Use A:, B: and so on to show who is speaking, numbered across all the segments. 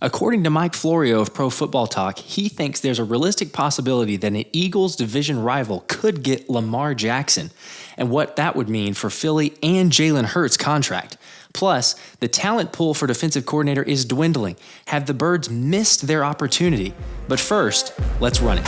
A: According to Mike Florio of Pro Football Talk, he thinks there's a realistic possibility that an Eagles division rival could get Lamar Jackson, and what that would mean for Philly and Jalen Hurts' contract. Plus, the talent pool for defensive coordinator is dwindling. Have the Birds missed their opportunity? But first, let's run it.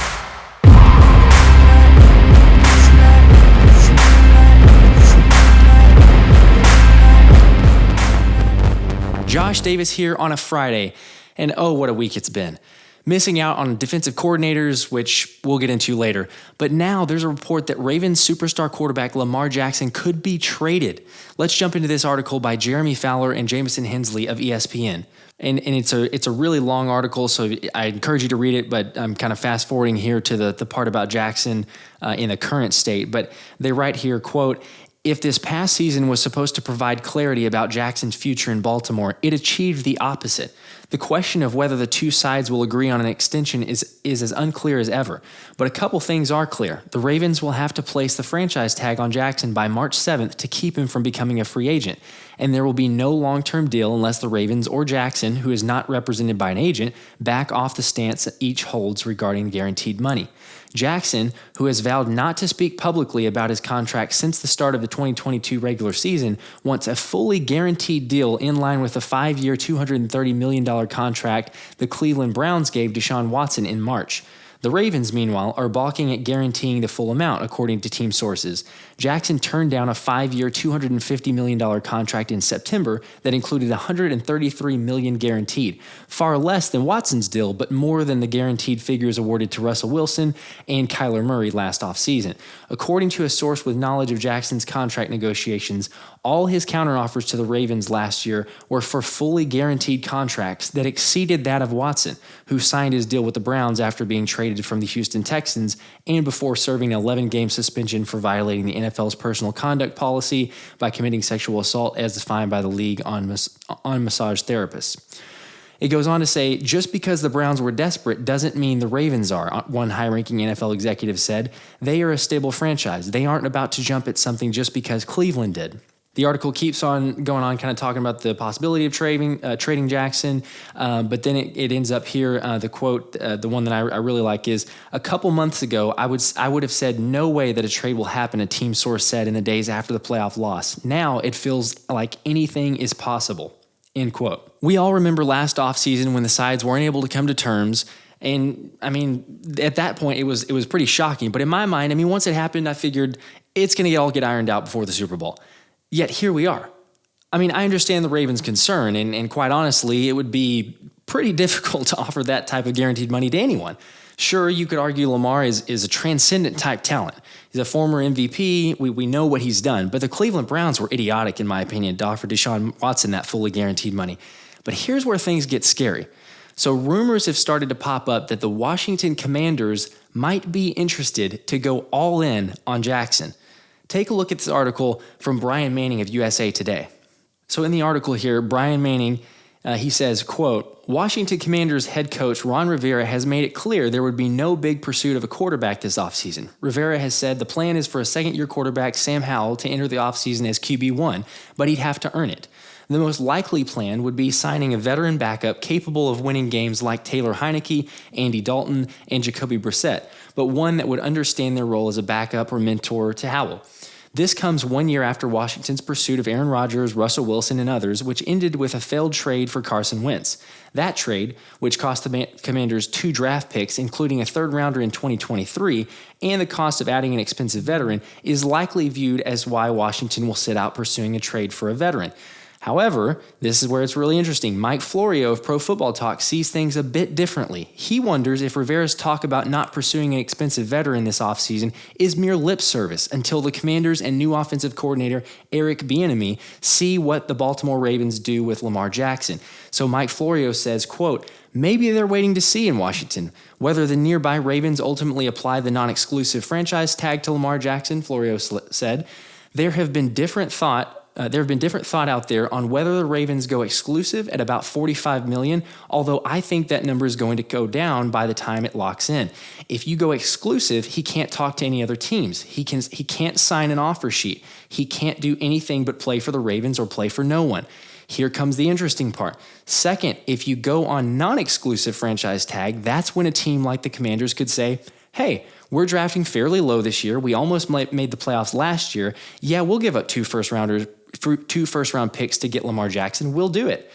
A: Josh Davis here on a Friday, and oh, what a week it's been. Missing out on defensive coordinators, which we'll get into later. But now there's a report that Ravens superstar quarterback Lamar Jackson could be traded. Let's jump into this article by Jeremy Fowler and Jamison Hensley of ESPN. And it's a really long article, so I encourage you to read it, but I'm kind of fast forwarding here to the part about Jackson in the current state. But they write here, quote, "If this past season was supposed to provide clarity about Jackson's future in Baltimore, it achieved the opposite. The question of whether the two sides will agree on an extension is as unclear as ever. But a couple things are clear. The Ravens will have to place the franchise tag on Jackson by March 7th to keep him from becoming a free agent. And there will be no long-term deal unless the Ravens or Jackson, who is not represented by an agent, back off the stance that each holds regarding guaranteed money. Jackson, who has vowed not to speak publicly about his contract since the start of the 2022 regular season, wants a fully guaranteed deal in line with the 5-year, $230 million contract the Cleveland Browns gave Deshaun Watson in March. The Ravens, meanwhile, are balking at guaranteeing the full amount, according to team sources. Jackson turned down a 5-year, $250 million contract in September that included $133 million guaranteed, far less than Watson's deal, but more than the guaranteed figures awarded to Russell Wilson and Kyler Murray last offseason. According to a source with knowledge of Jackson's contract negotiations, all his counteroffers to the Ravens last year were for fully guaranteed contracts that exceeded that of Watson, who signed his deal with the Browns after being traded from the Houston Texans and before serving an 11-game suspension for violating the NFL's personal conduct policy by committing sexual assault as defined by the league on massage therapists. It goes on to say, just because the Browns were desperate doesn't mean the Ravens are, one high-ranking NFL executive said. They are a stable franchise. They aren't about to jump at something just because Cleveland did. The article keeps on going on, kind of talking about the possibility of trading Jackson, but then it ends up here. The quote, the one that I really like is, "A couple months ago, I would have said no way that a trade will happen," a team source said in the days after the playoff loss. "Now it feels like anything is possible," end quote. We all remember last offseason when the sides weren't able to come to terms. And I mean, at that point, it was pretty shocking. But in my mind, I mean, once it happened, I figured it's going to all get ironed out before the Super Bowl. Yet here we are. I mean, I understand the Ravens' concern, and quite honestly, it would be pretty difficult to offer that type of guaranteed money to anyone. Sure, you could argue Lamar is a transcendent type talent. He's a former MVP. We know what he's done. But the Cleveland Browns were idiotic, in my opinion, to offer Deshaun Watson that fully guaranteed money. But here's where things get scary. So rumors have started to pop up that the Washington Commanders might be interested to go all in on Jackson. Take a look at this article from Brian Manning of USA Today. So in the article here, Brian Manning, he says, quote, "Washington Commanders head coach Ron Rivera has made it clear there would be no big pursuit of a quarterback this offseason. Rivera has said the plan is for a second-year quarterback, Sam Howell, to enter the offseason as QB1, but he'd have to earn it. The most likely plan would be signing a veteran backup capable of winning games like Taylor Heineke, Andy Dalton, and Jacoby Brissett, but one that would understand their role as a backup or mentor to Howell. This comes 1 year after Washington's pursuit of Aaron Rodgers, Russell Wilson, and others, which ended with a failed trade for Carson Wentz. That trade, which cost the Commanders 2 draft picks, including a third-rounder in 2023, and the cost of adding an expensive veteran, is likely viewed as why Washington will sit out pursuing a trade for a veteran. However, this is where it's really interesting. Mike Florio of Pro Football Talk sees things a bit differently. He wonders if Rivera's talk about not pursuing an expensive veteran this offseason is mere lip service until the Commanders and new offensive coordinator Eric Bieniemy see what the Baltimore Ravens do with Lamar Jackson. So Mike Florio says, quote, "Maybe they're waiting to see in Washington whether the nearby Ravens ultimately apply the non-exclusive franchise tag to Lamar Jackson," Florio said. There have been different thought out there on whether the Ravens go exclusive at about $45 million, although I think that number is going to go down by the time it locks in. If you go exclusive, he can't talk to any other teams. He can't sign an offer sheet. He can't do anything but play for the Ravens or play for no one. Here comes the interesting part. Second, if you go on non-exclusive franchise tag, that's when a team like the Commanders could say, hey, we're drafting fairly low this year. We almost made the playoffs last year. Yeah, we'll give up two first-round picks to get Lamar Jackson. We'll do it.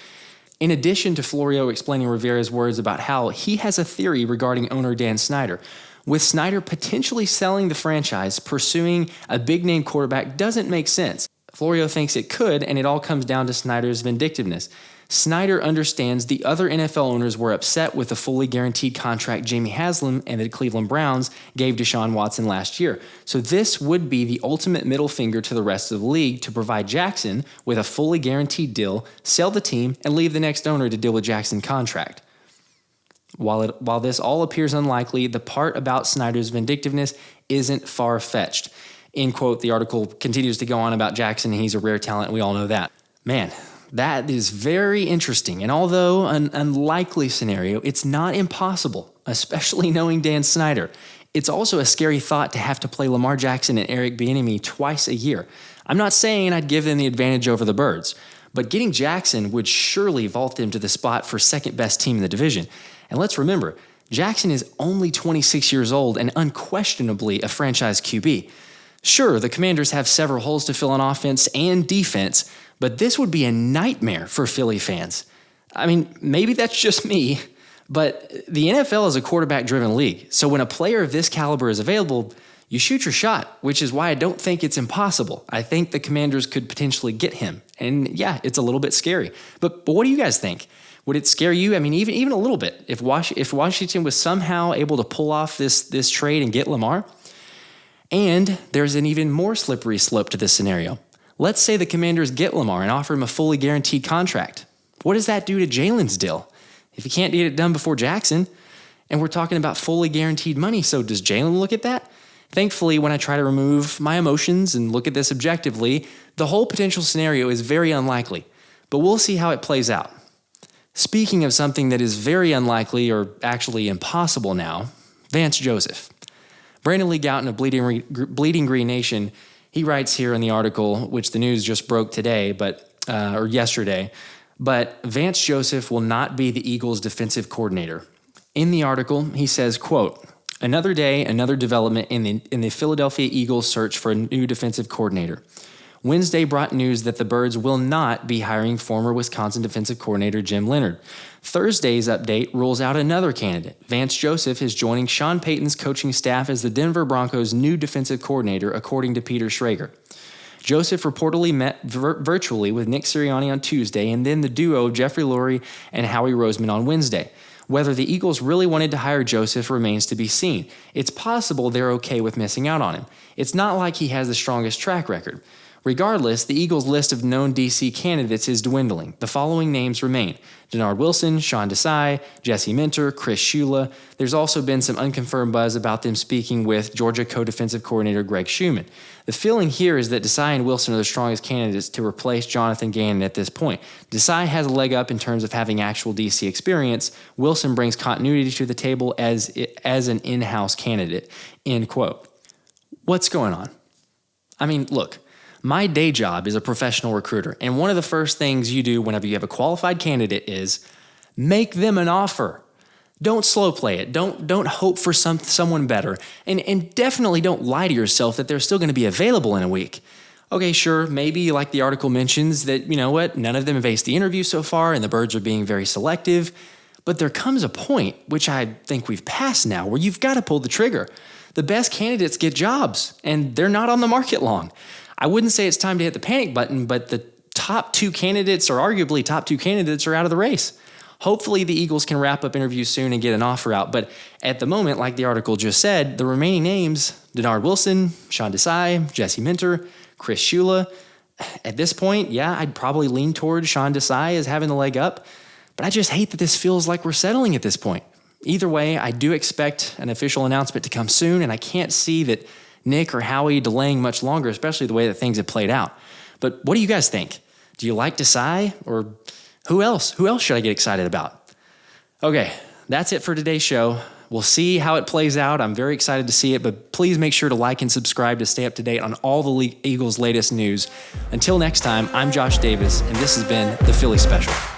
A: In addition to Florio explaining Rivera's words about how he has a theory regarding owner Dan Snyder, with Snyder potentially selling the franchise, pursuing a big-name quarterback doesn't make sense. Florio thinks it could, and it all comes down to Snyder's vindictiveness. Snyder understands the other NFL owners were upset with the fully guaranteed contract Jamie Haslam and the Cleveland Browns gave Deshaun Watson last year. So this would be the ultimate middle finger to the rest of the league to provide Jackson with a fully guaranteed deal, sell the team, and leave the next owner to deal with Jackson's contract. While this all appears unlikely, the part about Snyder's vindictiveness isn't far-fetched. End quote. The article continues to go on about Jackson. He's a rare talent. We all know that. Man, that is very interesting. And although an unlikely scenario, it's not impossible, especially knowing Dan Snyder. It's also a scary thought to have to play Lamar Jackson and Eric Bieniemy twice a year. I'm not saying I'd give them the advantage over the Birds, but getting Jackson would surely vault them to the spot for second best team in the division. And let's remember, Jackson is only 26 years old and unquestionably a franchise QB. Sure, the Commanders have several holes to fill on offense and defense, but this would be a nightmare for Philly fans. I mean, maybe that's just me, but the NFL is a quarterback-driven league, so when a player of this caliber is available, you shoot your shot, which is why I don't think it's impossible. I think the Commanders could potentially get him, and yeah, it's a little bit scary. But what do you guys think? Would it scare you? I mean, even a little bit. If Washington was somehow able to pull off this trade and get Lamar, and there's an even more slippery slope to this scenario. Let's say the Commanders get Lamar and offer him a fully guaranteed contract. What does that do to Jalen's deal? If he can't get it done before Jackson, and we're talking about fully guaranteed money, so does Jalen look at that? Thankfully, when I try to remove my emotions and look at this objectively, the whole potential scenario is very unlikely, but we'll see how it plays out. Speaking of something that is very unlikely or actually impossible now, Vance Joseph. Brandon Lee Gouton of Bleeding Green Nation, he writes here in the article, which the news just broke today, or yesterday, but Vance Joseph will not be the Eagles' defensive coordinator. In the article, he says, quote, "Another day, another development in the Philadelphia Eagles' search for a new defensive coordinator. Wednesday brought news that the Birds will not be hiring former Wisconsin defensive coordinator Jim Leonhard. Thursday's update rules out another candidate. Vance Joseph is joining Sean Payton's coaching staff as the Denver Broncos' new defensive coordinator, according to Peter Schrager. Joseph reportedly met virtually with Nick Sirianni on Tuesday and then the duo of Jeffrey Lurie and Howie Roseman on Wednesday. Whether the Eagles really wanted to hire Joseph remains to be seen. It's possible they're okay with missing out on him. It's not like he has the strongest track record. Regardless, the Eagles' list of known DC candidates is dwindling. The following names remain: Denard Wilson, Sean Desai, Jesse Minter, Chris Shula. There's also been some unconfirmed buzz about them speaking with Georgia co-defensive coordinator Greg Schumann. The feeling here is that Desai and Wilson are the strongest candidates to replace Jonathan Gannon at this point. Desai has a leg up in terms of having actual DC experience. Wilson brings continuity to the table as an in-house candidate." End quote. What's going on? I mean, look. My day job is a professional recruiter, and one of the first things you do whenever you have a qualified candidate is make them an offer. Don't slow play it. Don't hope for someone better, and definitely don't lie to yourself that they're still going to be available in a week. Okay, sure, maybe like the article mentions that, you know what, none of them have aced the interview so far, and the Birds are being very selective, but there comes a point, which I think we've passed now, where you've got to pull the trigger. The best candidates get jobs, and they're not on the market long. I wouldn't say it's time to hit the panic button, but the top two candidates, or arguably top two candidates, are out of the race. Hopefully the Eagles can wrap up interviews soon and get an offer out, but at the moment, like the article just said, the remaining names, Denard Wilson, Sean Desai, Jesse Minter, Chris Shula, at this point, yeah, I'd probably lean towards Sean Desai as having the leg up, but I just hate that this feels like we're settling at this point. Either way, I do expect an official announcement to come soon, and I can't see that Nick or Howie delaying much longer, especially the way that things have played out. But what do you guys think? Do you like Desai, or who else? Who else should I get excited about? Okay, that's it for today's show. We'll see how it plays out. I'm very excited to see it, but please make sure to like and subscribe to stay up to date on all the Eagles' latest news. Until next time, I'm Josh Davis, and this has been the Philly Special.